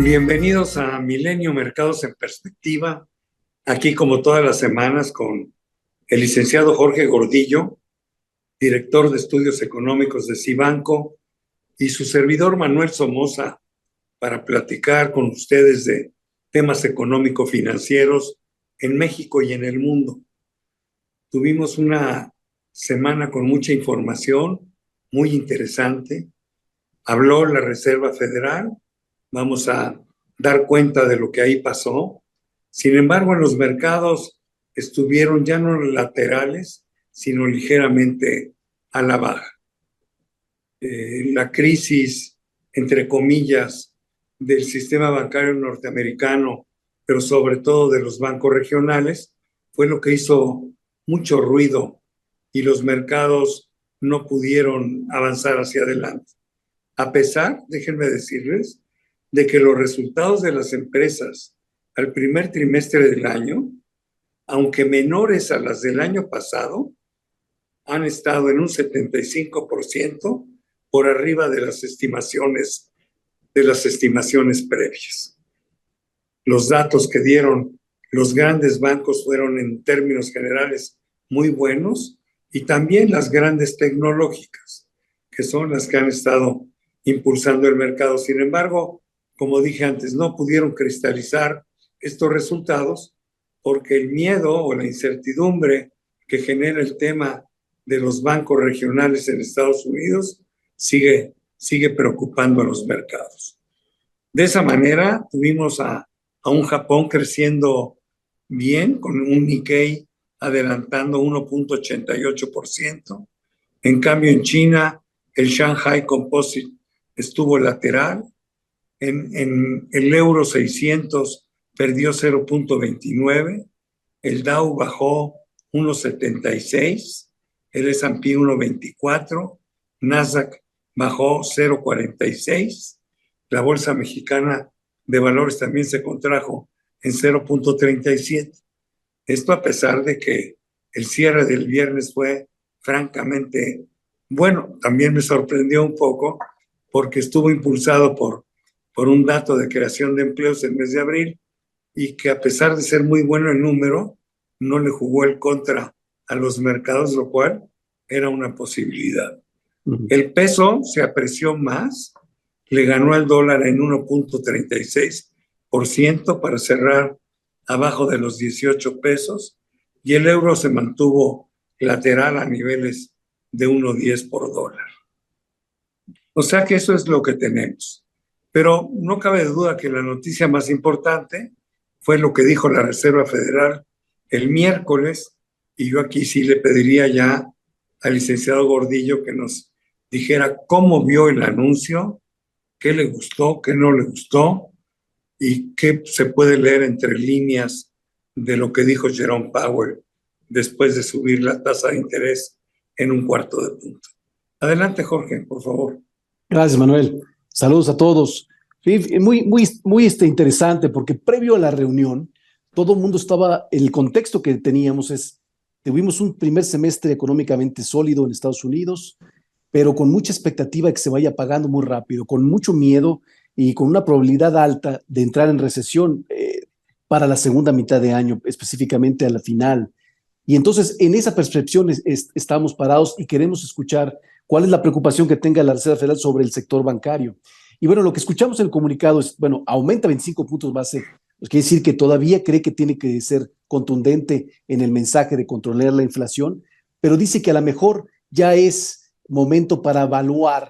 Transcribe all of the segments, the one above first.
Bienvenidos a Milenio Mercados en Perspectiva, aquí como todas las semanas con el licenciado Jorge Gordillo, director de estudios económicos de Cibanco, y su servidor Manuel Somoza, para platicar con ustedes de temas económico-financieros en México y en el mundo. Tuvimos una semana con mucha información, muy interesante. Habló la Reserva Federal. Vamos a dar cuenta de lo que ahí pasó. Sin embargo, en los mercados estuvieron ya no laterales, sino ligeramente a la baja. La crisis, entre comillas, del sistema bancario norteamericano, pero sobre todo de los bancos regionales, fue lo que hizo mucho ruido y los mercados no pudieron avanzar hacia adelante. A pesar, déjenme decirles, de que los resultados de las empresas al primer trimestre del año, aunque menores a las del año pasado, han estado en un 75% por arriba de las estimaciones previas. Los datos que dieron los grandes bancos fueron en términos generales muy buenos, y también las grandes tecnológicas, que son las que han estado impulsando el mercado. Sin embargo, como dije antes, no pudieron cristalizar estos resultados porque el miedo o la incertidumbre que genera el tema de los bancos regionales en Estados Unidos sigue preocupando a los mercados. De esa manera tuvimos a un Japón creciendo bien, con un Nikkei adelantando 1.88%. En cambio, en China, el Shanghai Composite estuvo lateral. En el euro 600 perdió 0.29, el Dow bajó 1.76, el S&P 1.24, Nasdaq bajó 0.46, la Bolsa Mexicana de Valores también se contrajo en 0.37. Esto a pesar de que el cierre del viernes fue francamente bueno. También me sorprendió un poco porque estuvo impulsado por un dato de creación de empleos en el mes de abril, y que a pesar de ser muy bueno el número, no le jugó el contra a los mercados, lo cual era una posibilidad. El peso se apreció más, le ganó al dólar en 1.36% para cerrar abajo de los 18 pesos, y el euro se mantuvo lateral a niveles de 1.10 por dólar. O sea que eso es lo que tenemos. Pero no cabe duda que la noticia más importante fue lo que dijo la Reserva Federal el miércoles, y yo aquí sí le pediría ya al licenciado Gordillo que nos dijera cómo vio el anuncio, qué le gustó, qué no le gustó, y qué se puede leer entre líneas de lo que dijo Jerome Powell después de subir la tasa de interés en 1/4 de punto. Adelante, Jorge, por favor. Gracias, Manuel. Saludos a todos. Sí, muy interesante, porque previo a la reunión, todo el mundo estaba, el contexto que teníamos es, tuvimos un primer semestre económicamente sólido en Estados Unidos, pero con mucha expectativa de que se vaya pagando muy rápido, con mucho miedo y con una probabilidad alta de entrar en recesión para la segunda mitad de año, específicamente a la final. Y entonces, en esa percepción estamos parados y queremos escuchar cuál es la preocupación que tenga la Reserva Federal sobre el sector bancario. Y bueno, lo que escuchamos en el comunicado es, bueno, aumenta 25 puntos base, pues quiere decir que todavía cree que tiene que ser contundente en el mensaje de controlar la inflación, pero dice que a lo mejor ya es momento para evaluar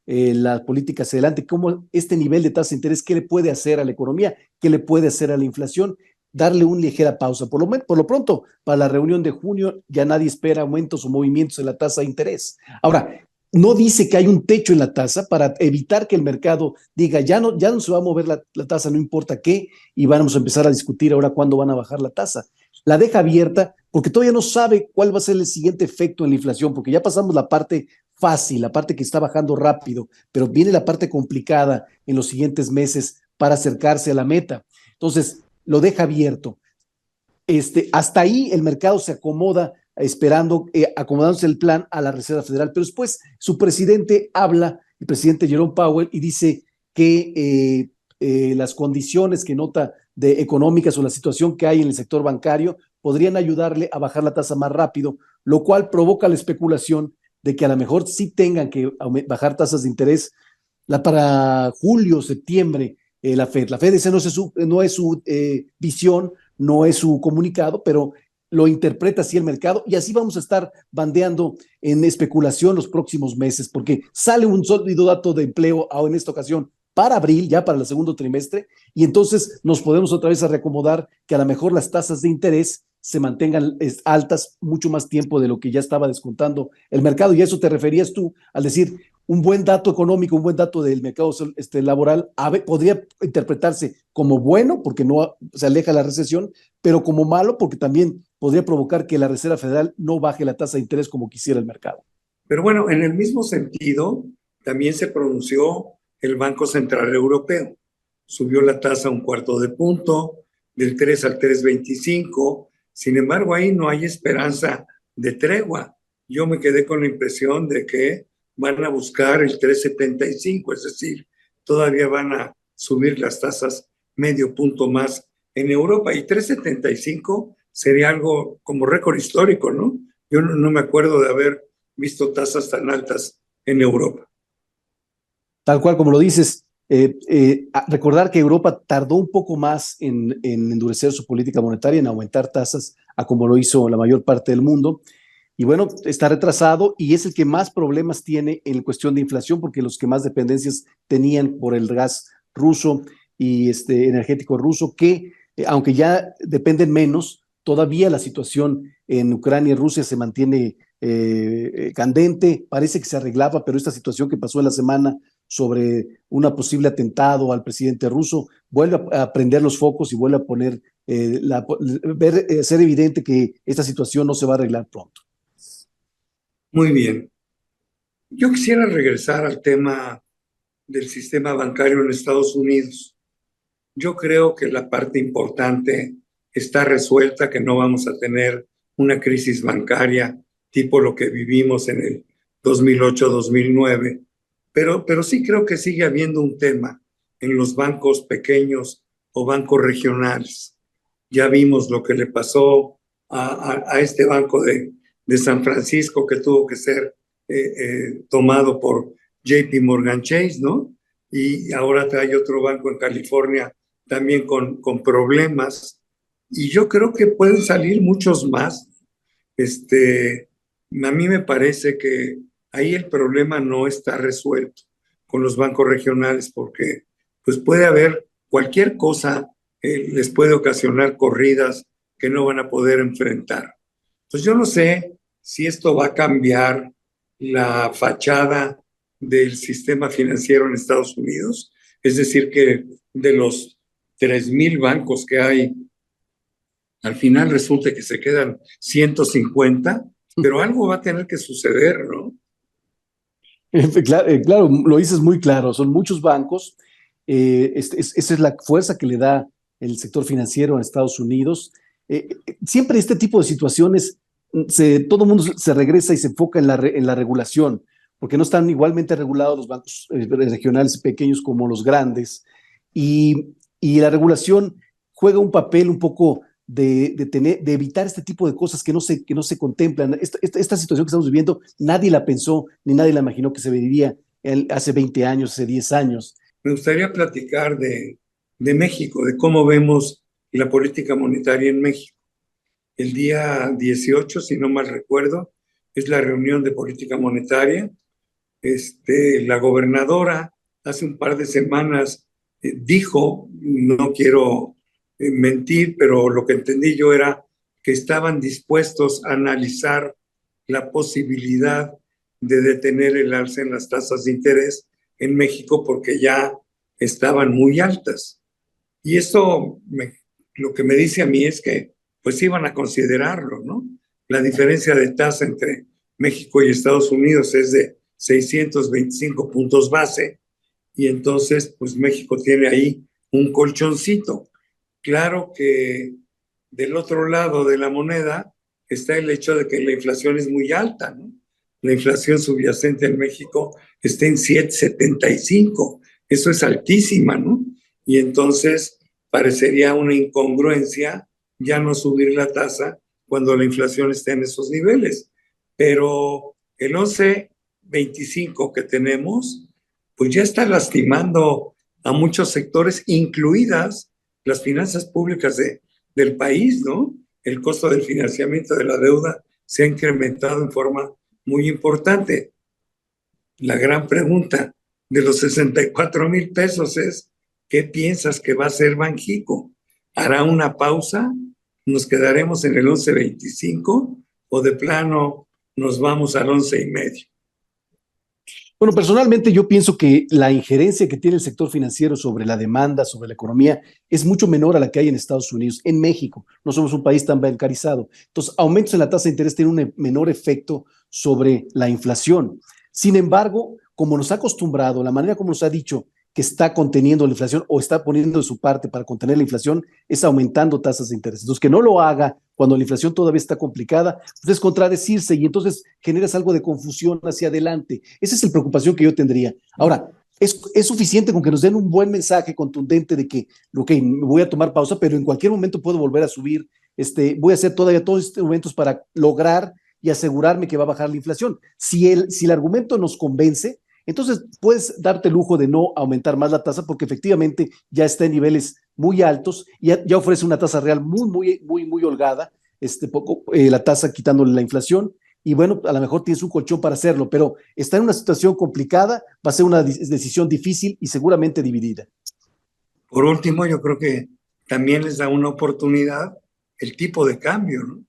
las políticas adelante, cómo este nivel de tasa de interés, qué le puede hacer a la economía, qué le puede hacer a la inflación, darle una ligera pausa. Por lo pronto, para la reunión de junio ya nadie espera aumentos o movimientos en la tasa de interés. Ahora, no dice que hay un techo en la tasa para evitar que el mercado diga ya no se va a mover la tasa, no importa qué, y vamos a empezar a discutir ahora cuándo van a bajar la tasa. La deja abierta porque todavía no sabe cuál va a ser el siguiente efecto en la inflación, porque ya pasamos la parte fácil, la parte que está bajando rápido, pero viene la parte complicada en los siguientes meses para acercarse a la meta. Entonces, lo deja abierto. Hasta ahí el mercado se acomoda esperando, acomodándose el plan a la Reserva Federal, pero después su presidente habla, el presidente Jerome Powell, y dice que las condiciones que nota de económicas o la situación que hay en el sector bancario podrían ayudarle a bajar la tasa más rápido, lo cual provoca la especulación de que a lo mejor sí tengan que bajar tasas de interés para julio, septiembre, la Fed. La Fed ese no es su visión, no es su comunicado, pero lo interpreta así el mercado y así vamos a estar bandeando en especulación los próximos meses, porque sale un sólido dato de empleo en esta ocasión para abril, ya para el segundo trimestre, y entonces nos podemos otra vez a reacomodar que a lo mejor las tasas de interés se mantengan altas mucho más tiempo de lo que ya estaba descontando el mercado. Y a eso te referías tú al decir, un buen dato económico, un buen dato del mercado laboral podría interpretarse como bueno porque no se aleja de la recesión, pero como malo porque también podría provocar que la Reserva Federal no baje la tasa de interés como quisiera el mercado. Pero bueno, en el mismo sentido, también se pronunció el Banco Central Europeo. Subió la tasa un cuarto de punto, del 3 al 3,25. Sin embargo, ahí no hay esperanza de tregua. Yo me quedé con la impresión de que van a buscar el 3,75, es decir, todavía van a subir las tasas medio punto más en Europa. Y 3,75 sería algo como récord histórico, ¿no? Yo no me acuerdo de haber visto tasas tan altas en Europa. Tal cual como lo dices, recordar que Europa tardó un poco más en endurecer su política monetaria, en aumentar tasas, a como lo hizo la mayor parte del mundo. Y bueno, está retrasado y es el que más problemas tiene en cuestión de inflación, porque los que más dependencias tenían por el gas ruso y energético ruso, que aunque ya dependen menos, todavía la situación en Ucrania y Rusia se mantiene candente, parece que se arreglaba, pero esta situación que pasó en la semana sobre un posible atentado al presidente ruso vuelve a prender los focos y vuelve a poner, ser evidente que esta situación no se va a arreglar pronto. Muy bien. Yo quisiera regresar al tema del sistema bancario en Estados Unidos. Yo creo que la parte importante está resuelta, que no vamos a tener una crisis bancaria tipo lo que vivimos en el 2008-2009, pero sí creo que sigue habiendo un tema en los bancos pequeños o bancos regionales. Ya vimos lo que le pasó a este banco de San Francisco, que tuvo que ser tomado por JP Morgan Chase, ¿no? Y ahora hay otro banco en California también con problemas. Y yo creo que pueden salir muchos más. A mí me parece que ahí el problema no está resuelto con los bancos regionales, porque pues puede haber cualquier cosa, les puede ocasionar corridas que no van a poder enfrentar. Pues yo no sé si esto va a cambiar la fachada del sistema financiero en Estados Unidos, es decir, que de los 3,000 bancos que hay, al final resulta que se quedan 150, pero algo va a tener que suceder, ¿no? Claro, lo dices muy claro, son muchos bancos, esa es la fuerza que le da el sector financiero en Estados Unidos. Siempre este tipo de situaciones, todo el mundo se regresa y se enfoca en la regulación, porque no están igualmente regulados los bancos regionales pequeños como los grandes, y la regulación juega un papel un poco de evitar este tipo de cosas que no se contemplan. Esta situación que estamos viviendo, nadie la pensó, ni nadie la imaginó que se viviría hace 20 años, hace 10 años. Me gustaría platicar de México, de cómo vemos la política monetaria en México. El día 18, si no mal recuerdo, es la reunión de política monetaria. La gobernadora hace un par de semanas dijo, no quiero mentir, pero lo que entendí yo era que estaban dispuestos a analizar la posibilidad de detener el alza en las tasas de interés en México porque ya estaban muy altas. Y eso lo que me dice a mí es que pues iban a considerarlo, ¿no? La diferencia de tasa entre México y Estados Unidos es de 625 puntos base, y entonces pues México tiene ahí un colchoncito. Claro que del otro lado de la moneda está el hecho de que la inflación es muy alta, ¿no? La inflación subyacente en México está en 7,75. Eso es altísima, ¿no? y entonces parecería una incongruencia ya no subir la tasa cuando la inflación está en esos niveles. Pero el 11.25 que tenemos, pues ya está lastimando a muchos sectores, incluidas las finanzas públicas del país, ¿no? El costo del financiamiento de la deuda se ha incrementado en forma muy importante. La gran pregunta de los 64,000 pesos es, ¿qué piensas que va a hacer Banxico? ¿Hará una pausa? ¿Nos quedaremos en el 11.25 o de plano nos vamos al 11.5? Bueno, personalmente yo pienso que la injerencia que tiene el sector financiero sobre la demanda, sobre la economía, es mucho menor a la que hay en Estados Unidos. En México no somos un país tan bancarizado. Entonces, aumentos en la tasa de interés tienen un menor efecto sobre la inflación. Sin embargo, como nos ha acostumbrado, la manera como nos ha dicho que está conteniendo la inflación o está poniendo de su parte para contener la inflación es aumentando tasas de interés. Entonces, que no lo haga cuando la inflación todavía está complicada, pues es contradecirse y entonces generas algo de confusión hacia adelante. Esa es la preocupación que yo tendría. Ahora, es suficiente con que nos den un buen mensaje contundente de que, ok, voy a tomar pausa, pero en cualquier momento puedo volver a subir, voy a hacer todavía todos estos momentos para lograr y asegurarme que va a bajar la inflación. Si el argumento nos convence, entonces puedes darte el lujo de no aumentar más la tasa porque efectivamente ya está en niveles muy altos y ya ofrece una tasa real muy holgada, la tasa quitándole la inflación y bueno, a lo mejor tienes un colchón para hacerlo, pero está en una situación complicada, va a ser una decisión difícil y seguramente dividida. Por último, yo creo que también les da una oportunidad el tipo de cambio, ¿no?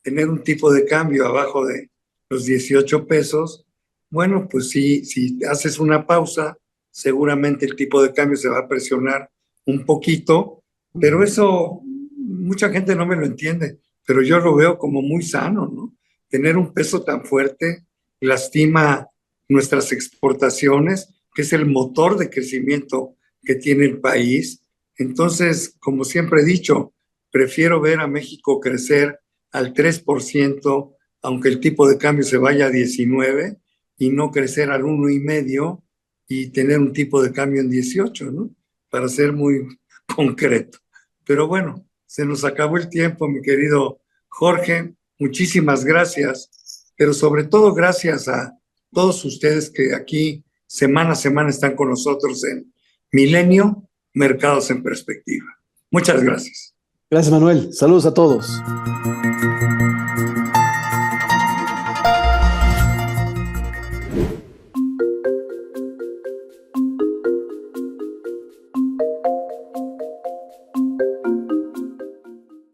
Tener un tipo de cambio abajo de los 18 pesos, bueno, pues si haces una pausa, seguramente el tipo de cambio se va a presionar un poquito, pero eso mucha gente no me lo entiende, pero yo lo veo como muy sano, ¿no? Tener un peso tan fuerte lastima nuestras exportaciones, que es el motor de crecimiento que tiene el país. Entonces, como siempre he dicho, prefiero ver a México crecer al 3%, aunque el tipo de cambio se vaya a 19, y no crecer al 1,5 y tener un tipo de cambio en 18, ¿no? Para ser muy concreto. Pero bueno, se nos acabó el tiempo, mi querido Jorge. Muchísimas gracias, pero sobre todo gracias a todos ustedes que aquí semana a semana están con nosotros en Milenio, Mercados en Perspectiva. Muchas gracias. Gracias, Manuel. Saludos a todos.